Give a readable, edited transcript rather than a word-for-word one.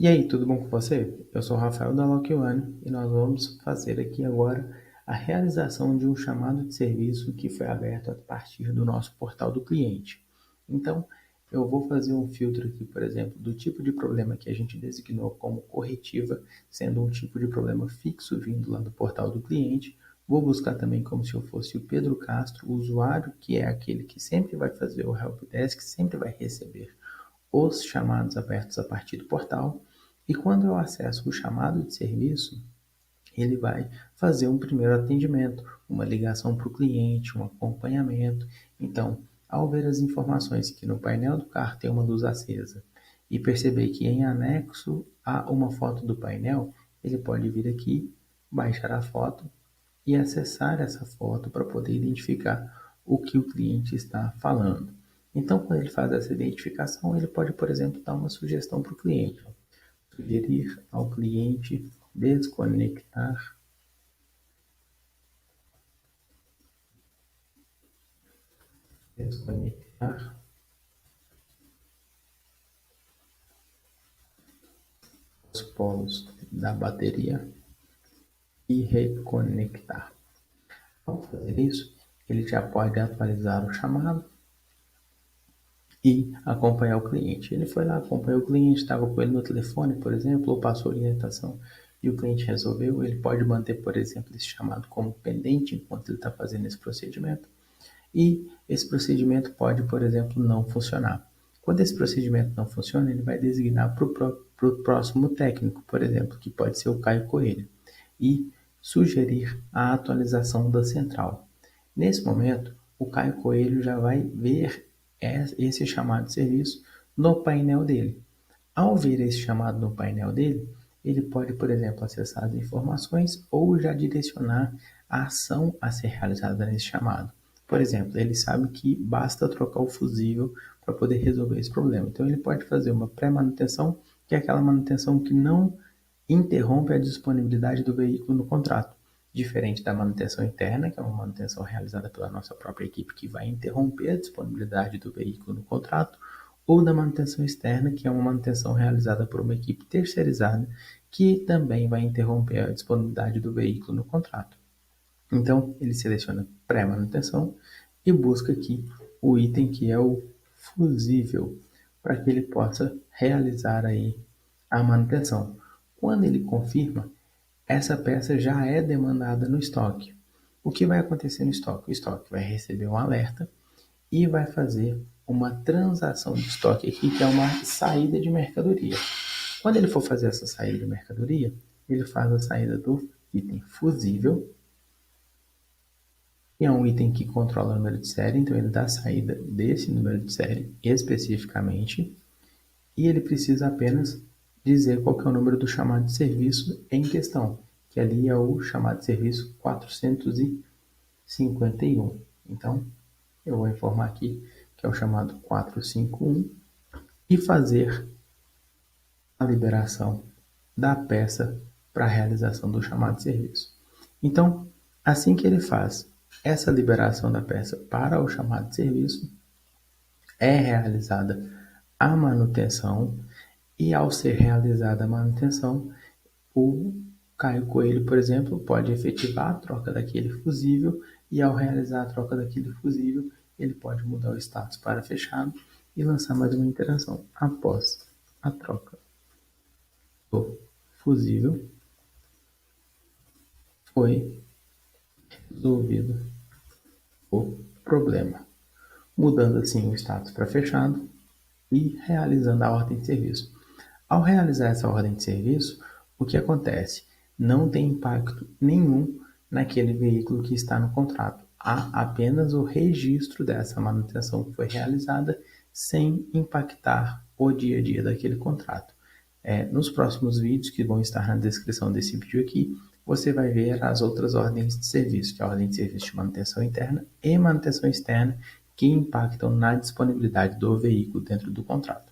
E aí, tudo bom com você? Eu sou o Rafael da Lock1 e nós vamos fazer aqui agora a realização de um chamado de serviço que foi aberto a partir do nosso portal do cliente. Então, eu vou fazer um filtro aqui, por exemplo, do tipo de problema que a gente designou como corretiva, sendo um tipo de problema fixo vindo lá do portal do cliente. Vou buscar também como se eu fosse o Pedro Castro, o usuário que é aquele que sempre vai fazer o helpdesk, sempre vai receber os chamados abertos a partir do portal, e quando eu acesso o chamado de serviço, ele vai fazer um primeiro atendimento, uma ligação para o cliente, um acompanhamento. Então, ao ver as informações que no painel do carro tem uma luz acesa e perceber que em anexo há uma foto do painel, ele pode vir aqui, baixar a foto e acessar essa foto para poder identificar o que o cliente está falando. Então, quando ele faz essa identificação, ele pode, por exemplo, dar uma sugestão para o cliente. Sugerir ao cliente desconectar os polos da bateria e reconectar. Ao fazer isso, ele já pode atualizar o chamado e acompanhar o cliente. Ele foi lá, acompanhou o cliente, estava com ele no telefone, por exemplo, ou passou orientação e o cliente resolveu. Ele pode manter, por exemplo, esse chamado como pendente enquanto ele está fazendo esse procedimento. E esse procedimento pode, por exemplo, não funcionar. Quando esse procedimento não funciona, ele vai designar para o próximo técnico, por exemplo, que pode ser o Caio Coelho, e sugerir a atualização da central. Nesse momento, o Caio Coelho já vai ver esse chamado de serviço no painel dele. Ao ver esse chamado no painel dele, ele pode, por exemplo, acessar as informações ou já direcionar a ação a ser realizada nesse chamado. Por exemplo, ele sabe que basta trocar o fusível para poder resolver esse problema. Então, ele pode fazer uma pré-manutenção, que é aquela manutenção que não interrompe a disponibilidade do veículo no contrato. Diferente da manutenção interna, que é uma manutenção realizada pela nossa própria equipe, que vai interromper a disponibilidade do veículo no contrato, ou da manutenção externa, que é uma manutenção realizada por uma equipe terceirizada, que também vai interromper a disponibilidade do veículo no contrato. Então, ele seleciona pré-manutenção e busca aqui o item que é o fusível, para que ele possa realizar aí a manutenção. Quando ele confirma, essa peça já é demandada no estoque. O que vai acontecer no estoque? O estoque vai receber um alerta e vai fazer uma transação de estoque aqui, que é uma saída de mercadoria. Quando ele for fazer essa saída de mercadoria, ele faz a saída do item fusível, que é um item que controla o número de série, então ele dá a saída desse número de série especificamente, e ele precisa apenas dizer qual que é o número do chamado de serviço em questão, que ali é o chamado de serviço 451. Então, eu vou informar aqui que é o chamado 451 e fazer a liberação da peça para a realização do chamado de serviço. Então, assim que ele faz essa liberação da peça para o chamado de serviço, é realizada a manutenção e ao ser realizada a manutenção, o Caio Coelho, por exemplo, pode efetivar a troca daquele fusível e ao realizar a troca daquele fusível, ele pode mudar o status para fechado e lançar mais uma interação após a troca do fusível. Foi resolvido o problema, mudando assim o status para fechado e realizando a ordem de serviço. Ao realizar essa ordem de serviço, o que acontece? Não tem impacto nenhum naquele veículo que está no contrato. Há apenas o registro dessa manutenção que foi realizada sem impactar o dia a dia daquele contrato. Nos próximos vídeos que vão estar na descrição desse vídeo aqui, você vai ver as outras ordens de serviço, que é a ordem de serviço de manutenção interna e manutenção externa, que impactam na disponibilidade do veículo dentro do contrato.